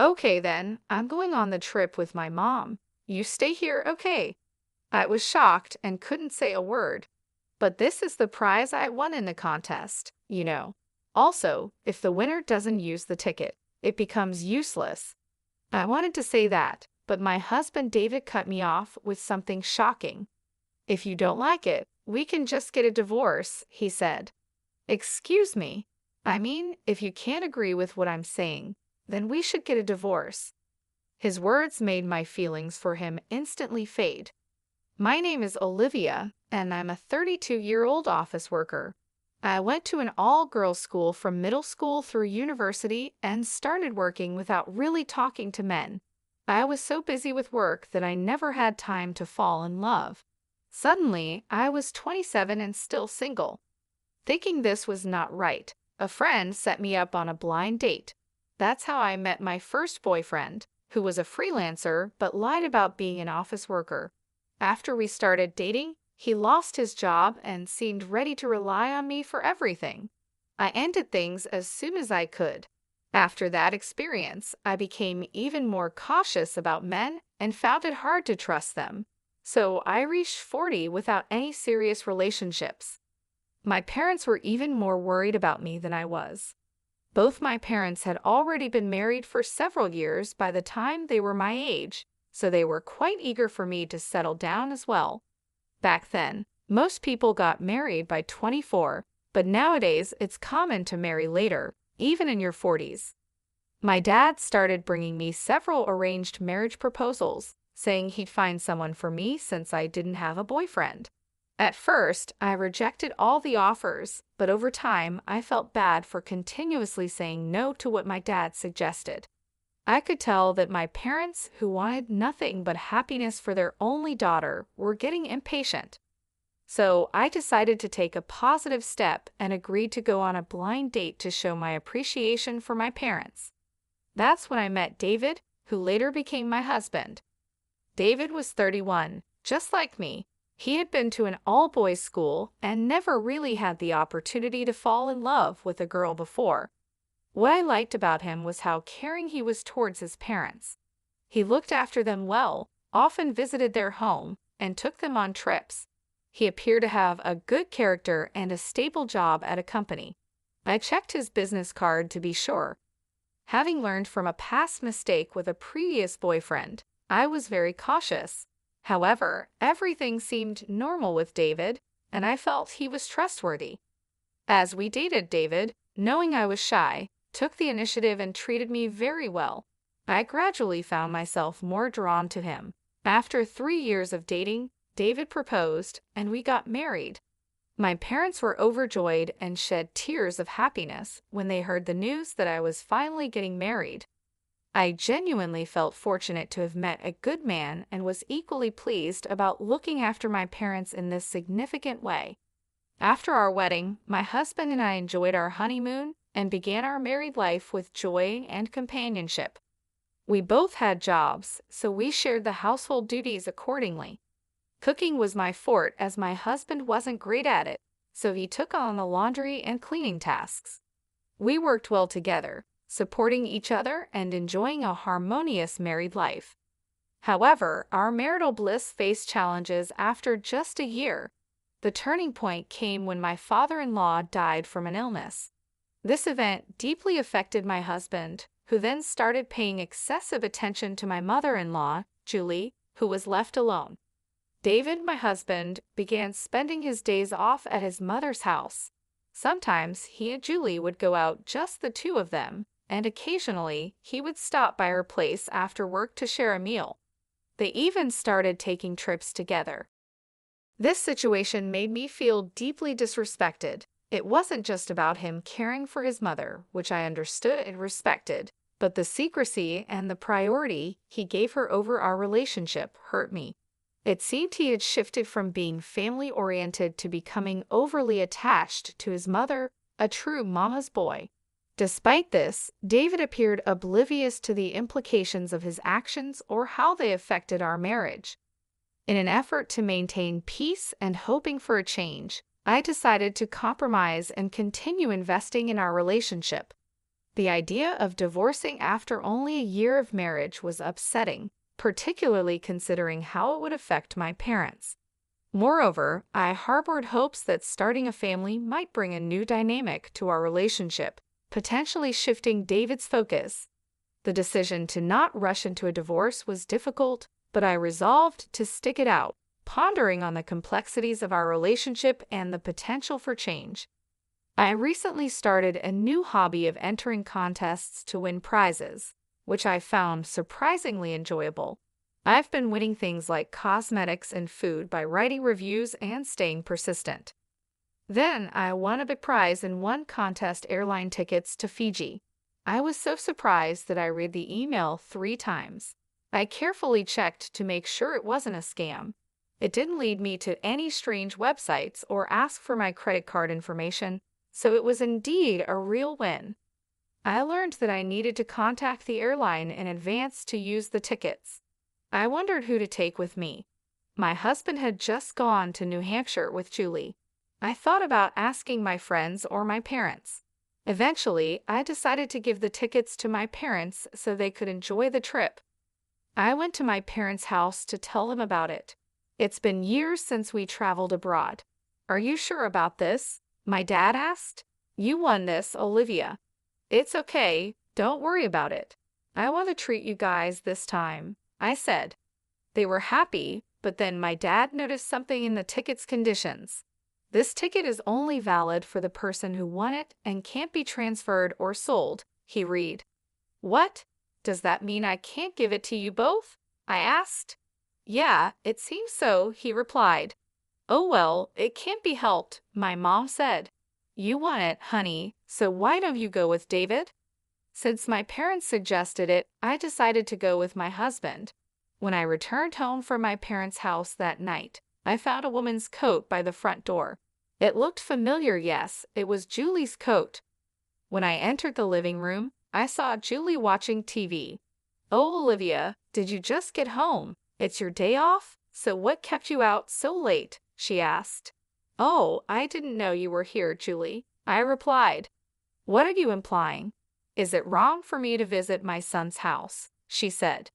Okay, then, I'm going on the trip with my mom. You stay here, okay? I was shocked and couldn't say a word. But this is the prize I won in the contest, you know. Also, if the winner doesn't use the ticket, it becomes useless. I wanted to say that, but my husband David cut me off with something shocking. If you don't like it, we can just get a divorce, he said. Excuse me. I mean, if you can't agree with what I'm saying, then we should get a divorce. His words made my feelings for him instantly fade. My name is Olivia, and I'm a 32-year-old office worker. I went to an all-girls school from middle school through university and started working without really talking to men. I was so busy with work that I never had time to fall in love. Suddenly, I was 27 and still single. Thinking this was not right, a friend set me up on a blind date. That's how I met my first boyfriend, who was a freelancer but lied about being an office worker. After we started dating, he lost his job and seemed ready to rely on me for everything. I ended things as soon as I could. After that experience, I became even more cautious about men and found it hard to trust them. So I reached 40 without any serious relationships. My parents were even more worried about me than I was. Both my parents had already been married for several years by the time they were my age, so they were quite eager for me to settle down as well. Back then, most people got married by 24, but nowadays it's common to marry later, even in your 40s. My dad started bringing me several arranged marriage proposals, saying he'd find someone for me since I didn't have a boyfriend. At first, I rejected all the offers, but over time, I felt bad for continuously saying no to what my dad suggested. I could tell that my parents, who wanted nothing but happiness for their only daughter, were getting impatient. So I decided to take a positive step and agreed to go on a blind date to show my appreciation for my parents. That's when I met David, who later became my husband. David was 31, just like me. He had been to an all-boys school and never really had the opportunity to fall in love with a girl before. What I liked about him was how caring he was towards his parents. He looked after them well, often visited their home, and took them on trips. He appeared to have a good character and a stable job at a company. I checked his business card to be sure. Having learned from a past mistake with a previous boyfriend, I was very cautious. However, everything seemed normal with David, and I felt he was trustworthy. As we dated, David, knowing I was shy, took the initiative and treated me very well. I gradually found myself more drawn to him. After 3 years of dating, David proposed, and we got married. My parents were overjoyed and shed tears of happiness when they heard the news that I was finally getting married. I genuinely felt fortunate to have met a good man and was equally pleased about looking after my parents in this significant way. After our wedding, my husband and I enjoyed our honeymoon and began our married life with joy and companionship. We both had jobs, so we shared the household duties accordingly. Cooking was my forte as my husband wasn't great at it, so he took on the laundry and cleaning tasks. We worked well together, supporting each other and enjoying a harmonious married life. However, our marital bliss faced challenges after just a year. The turning point came when my father-in-law died from an illness. This event deeply affected my husband, who then started paying excessive attention to my mother-in-law, Julie, who was left alone. David, my husband, began spending his days off at his mother's house. Sometimes he and Julie would go out, just the two of them, and occasionally he would stop by her place after work to share a meal. They even started taking trips together. This situation made me feel deeply disrespected. It wasn't just about him caring for his mother, which I understood and respected, but the secrecy and the priority he gave her over our relationship hurt me. It seemed he had shifted from being family-oriented to becoming overly attached to his mother, a true mama's boy. Despite this, David appeared oblivious to the implications of his actions or how they affected our marriage. In an effort to maintain peace and hoping for a change, I decided to compromise and continue investing in our relationship. The idea of divorcing after only a year of marriage was upsetting, particularly considering how it would affect my parents. Moreover, I harbored hopes that starting a family might bring a new dynamic to our relationship, potentially shifting David's focus. The decision to not rush into a divorce was difficult, but I resolved to stick it out, pondering on the complexities of our relationship and the potential for change. I recently started a new hobby of entering contests to win prizes, which I found surprisingly enjoyable. I've been winning things like cosmetics and food by writing reviews and staying persistent. Then I won a big prize in one contest: airline tickets to Fiji. I was so surprised that I read the email 3 times. I carefully checked to make sure it wasn't a scam. It didn't lead me to any strange websites or ask for my credit card information, so it was indeed a real win. I learned that I needed to contact the airline in advance to use the tickets. I wondered who to take with me. My husband had just gone to New Hampshire with Julie. I thought about asking my friends or my parents. Eventually, I decided to give the tickets to my parents so they could enjoy the trip. I went to my parents' house to tell them about it. It's been years since we traveled abroad. "Are you sure about this?" my dad asked. "You won this, Olivia." "It's okay, don't worry about it. I want to treat you guys this time," I said. They were happy, but then my dad noticed something in the ticket's conditions. "This ticket is only valid for the person who won it and can't be transferred or sold," he read. "What? Does that mean I can't give it to you both?" I asked. "Yeah, it seems so," he replied. "Oh well, it can't be helped," my mom said. "You won it, honey, so why don't you go with David?" Since my parents suggested it, I decided to go with my husband. When I returned home from my parents' house that night, I found a woman's coat by the front door. It looked familiar, yes, it was Julie's coat. When I entered the living room, I saw Julie watching TV. "Oh, Olivia, did you just get home? It's your day off? So what kept you out so late?" she asked. "Oh, I didn't know you were here, Julie," I replied. "What are you implying? Is it wrong for me to visit my son's house?" she said.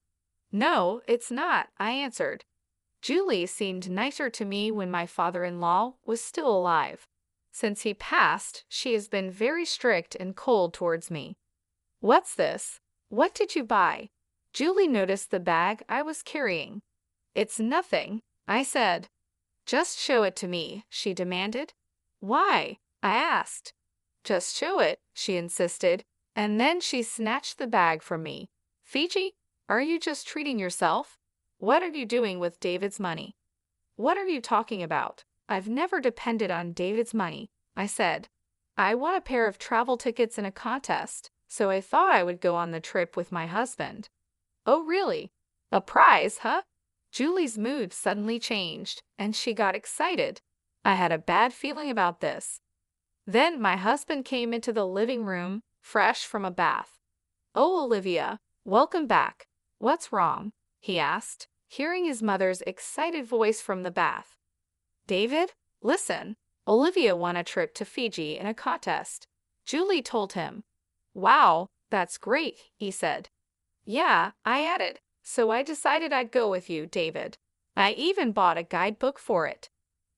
"No, it's not," I answered. "Julie seemed nicer to me when my father-in-law was still alive. Since he passed, she has been very strict and cold towards me." "What's this? What did you buy?" Julie noticed the bag I was carrying. "It's nothing," I said. "Just show it to me," she demanded. "Why?" I asked. "Just show it," she insisted, and then she snatched the bag from me. "Fiji, are you just treating yourself? What are you doing with David's money?" "What are you talking about? I've never depended on David's money," I said. "I won a pair of travel tickets in a contest, so I thought I would go on the trip with my husband." "Oh, really? A prize, huh?" Julie's mood suddenly changed, and she got excited. I had a bad feeling about this. Then my husband came into the living room, fresh from a bath. "Oh, Olivia, welcome back. What's wrong?" he asked, hearing his mother's excited voice from the bath. "David, listen. Olivia won a trip to Fiji in a contest," Julie told him. "Wow, that's great," he said. "Yeah," I added, "so I decided I'd go with you, David. I even bought a guidebook for it."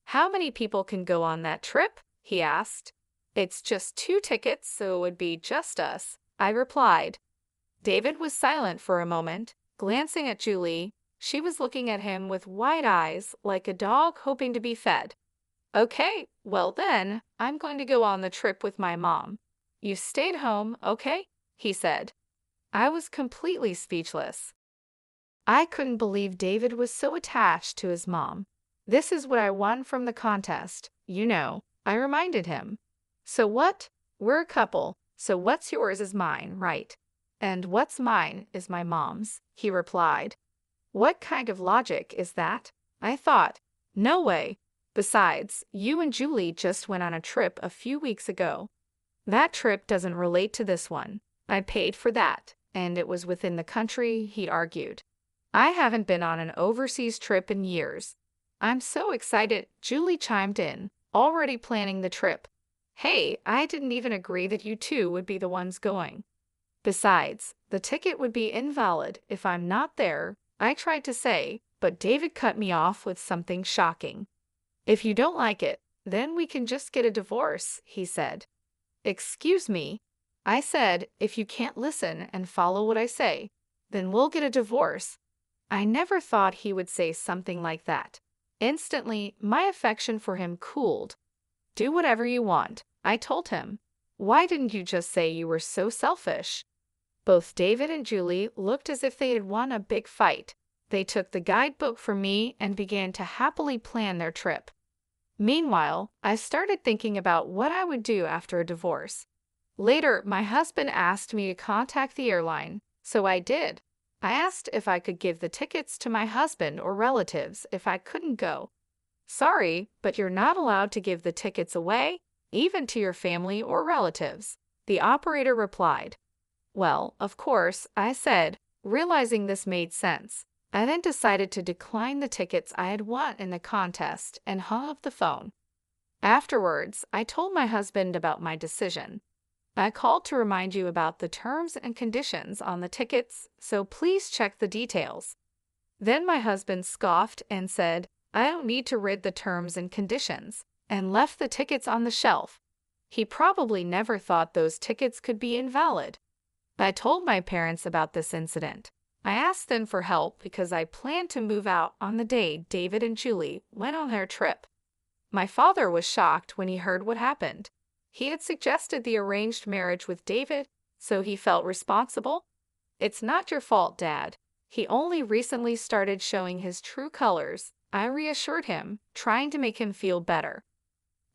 "How many people can go on that trip?" he asked. "It's just 2 tickets, so it would be just us," I replied. David was silent for a moment, glancing at Julie. She was looking at him with wide eyes, like a dog hoping to be fed. "Okay, well then, I'm going to go on the trip with my mom. You stayed home, okay?" he said. I was completely speechless. I couldn't believe David was so attached to his mom. "This is what I won from the contest, you know," I reminded him. "So what? We're a couple, so what's yours is mine, right? And what's mine is my mom's," he replied. What kind of logic is that? I thought. No way. Besides, you and Julie just went on a trip a few weeks ago. That trip doesn't relate to this one. I paid for that, and it was within the country, he argued. I haven't been on an overseas trip in years. "I'm so excited," Julie chimed in, already planning the trip. "Hey, I didn't even agree that you two would be the ones going." Besides, the ticket would be invalid if I'm not there, I tried to say, but David cut me off with something shocking. If you don't like it, then we can just get a divorce, he said. Excuse me. I said, if you can't listen and follow what I say, then we'll get a divorce. I never thought he would say something like that. Instantly, my affection for him cooled. Do whatever you want, I told him. Why didn't you just say you were so selfish? Both David and Julie looked as if they had won a big fight. They took the guidebook from me and began to happily plan their trip. Meanwhile, I started thinking about what I would do after a divorce. Later, my husband asked me to contact the airline, so I did. I asked if I could give the tickets to my husband or relatives if I couldn't go. Sorry, but you're not allowed to give the tickets away, even to your family or relatives, the operator replied. Well, of course, I said, realizing this made sense. I then decided to decline the tickets I had won in the contest and hung up the phone. Afterwards, I told my husband about my decision. I called to remind you about the terms and conditions on the tickets, so please check the details. Then my husband scoffed and said, I don't need to read the terms and conditions, and left the tickets on the shelf. He probably never thought those tickets could be invalid. I told my parents about this incident. I asked them for help because I planned to move out on the day David and Julie went on their trip. My father was shocked when he heard what happened. He had suggested the arranged marriage with David, so he felt responsible. It's not your fault, Dad. He only recently started showing his true colors, I reassured him, trying to make him feel better.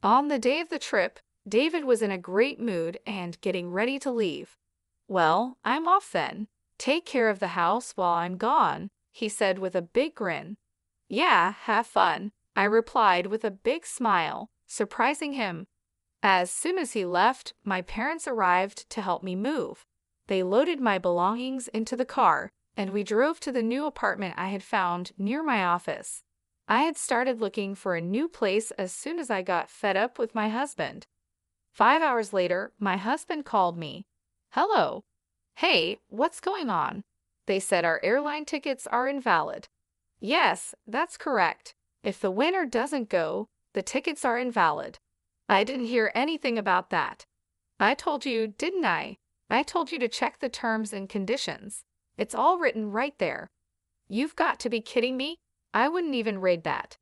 On the day of the trip, David was in a great mood and getting ready to leave. Well, I'm off then. Take care of the house while I'm gone, he said with a big grin. Yeah, have fun, I replied with a big smile, surprising him. As soon as he left, my parents arrived to help me move. They loaded my belongings into the car, and we drove to the new apartment I had found near my office. I had started looking for a new place as soon as I got fed up with my husband. 5 hours later, my husband called me. Hello. Hey, what's going on? They said our airline tickets are invalid. Yes, that's correct. If the winner doesn't go, the tickets are invalid. I didn't hear anything about that. I told you, didn't I? I told you to check the terms and conditions. It's all written right there. You've got to be kidding me. I wouldn't even read that.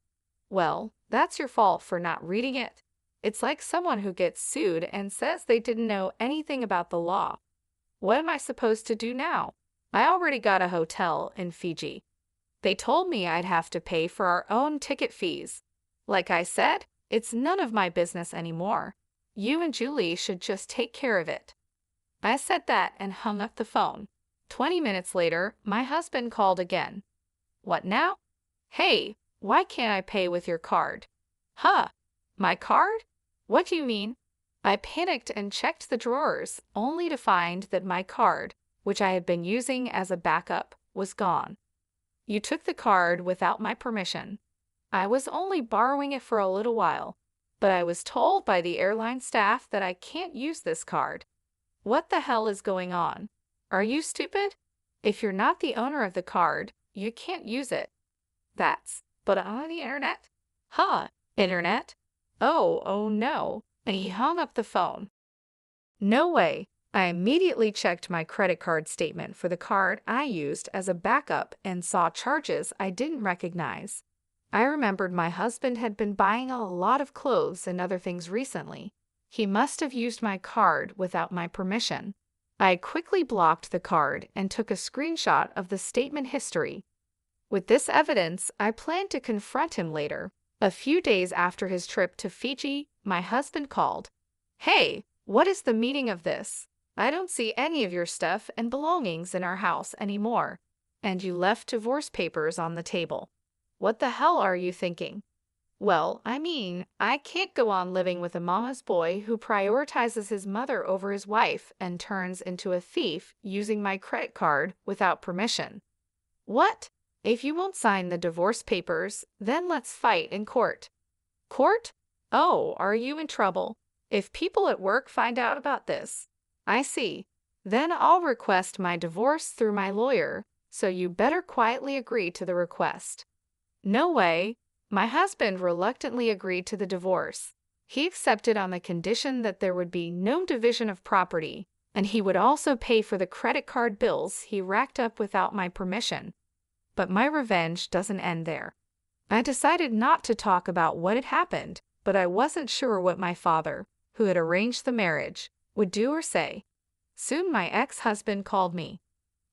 Well, that's your fault for not reading it. It's like someone who gets sued and says they didn't know anything about the law. What am I supposed to do now? I already got a hotel in Fiji. They told me I'd have to pay for our own ticket fees. Like I said, it's none of my business anymore. You and Julie should just take care of it. I said that and hung up the phone. 20 minutes later, my husband called again. What now? Hey, why can't I pay with your card? Huh? My card? What do you mean? I panicked and checked the drawers, only to find that my card, which I had been using as a backup, was gone. You took the card without my permission. I was only borrowing it for a little while, but I was told by the airline staff that I can't use this card. What the hell is going on? Are you stupid? If you're not the owner of the card, you can't use it. But on the internet? Huh, internet? Oh no. And he hung up the phone. No way. I immediately checked my credit card statement for the card I used as a backup and saw charges I didn't recognize. I remembered my husband had been buying a lot of clothes and other things recently. He must have used my card without my permission. I quickly blocked the card and took a screenshot of the statement history. With this evidence, I planned to confront him later. A few days after his trip to Fiji, my husband called. Hey, what is the meaning of this? I don't see any of your stuff and belongings in our house anymore. And you left divorce papers on the table. What the hell are you thinking? Well, I can't go on living with a mama's boy who prioritizes his mother over his wife and turns into a thief using my credit card without permission. What? If you won't sign the divorce papers, then let's fight in court. Court? Oh, are you in trouble? If people at work find out about this. I see. Then I'll request my divorce through my lawyer, so you better quietly agree to the request." "No way." My husband reluctantly agreed to the divorce. He accepted on the condition that there would be no division of property, and he would also pay for the credit card bills he racked up without my permission. But my revenge doesn't end there. I decided not to talk about what had happened, but I wasn't sure what my father, who had arranged the marriage, would do or say. Soon my ex-husband called me.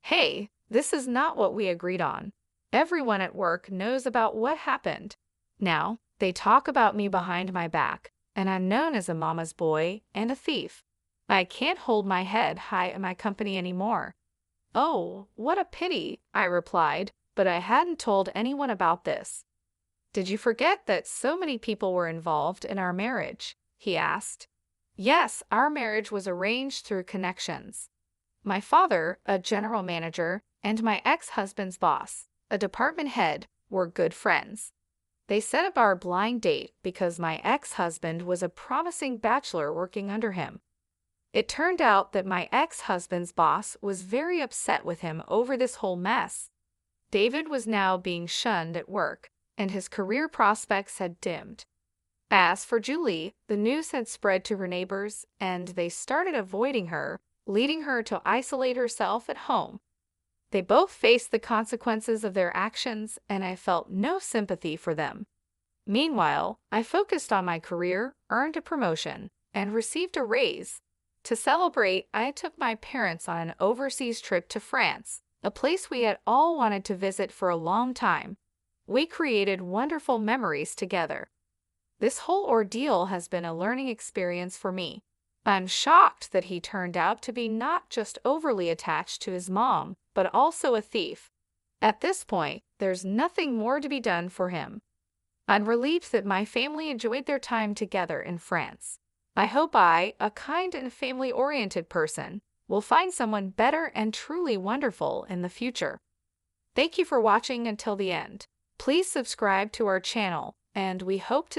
"Hey, this is not what we agreed on. Everyone at work knows about what happened. Now, they talk about me behind my back, and I'm known as a mama's boy and a thief. I can't hold my head high in my company anymore." "Oh, what a pity," I replied, but I hadn't told anyone about this. "Did you forget that so many people were involved in our marriage?" he asked. "Yes, our marriage was arranged through connections. My father, a general manager, and my ex-husband's boss, a department head, were good friends. They set up our blind date because my ex-husband was a promising bachelor working under him. It turned out that my ex-husband's boss was very upset with him over this whole mess. David was now being shunned at work, and his career prospects had dimmed. As for Julie, the news had spread to her neighbors, and they started avoiding her, leading her to isolate herself at home. They both faced the consequences of their actions, and I felt no sympathy for them. Meanwhile, I focused on my career, earned a promotion, and received a raise. To celebrate, I took my parents on an overseas trip to France, a place we had all wanted to visit for a long time. We created wonderful memories together. This whole ordeal has been a learning experience for me. I'm shocked that he turned out to be not just overly attached to his mom, but also a thief. At this point, there's nothing more to be done for him. I'm relieved that my family enjoyed their time together in France. I hope I, a kind and family-oriented person, will find someone better and truly wonderful in the future. Thank you for watching until the end. Please subscribe to our channel, and we hope to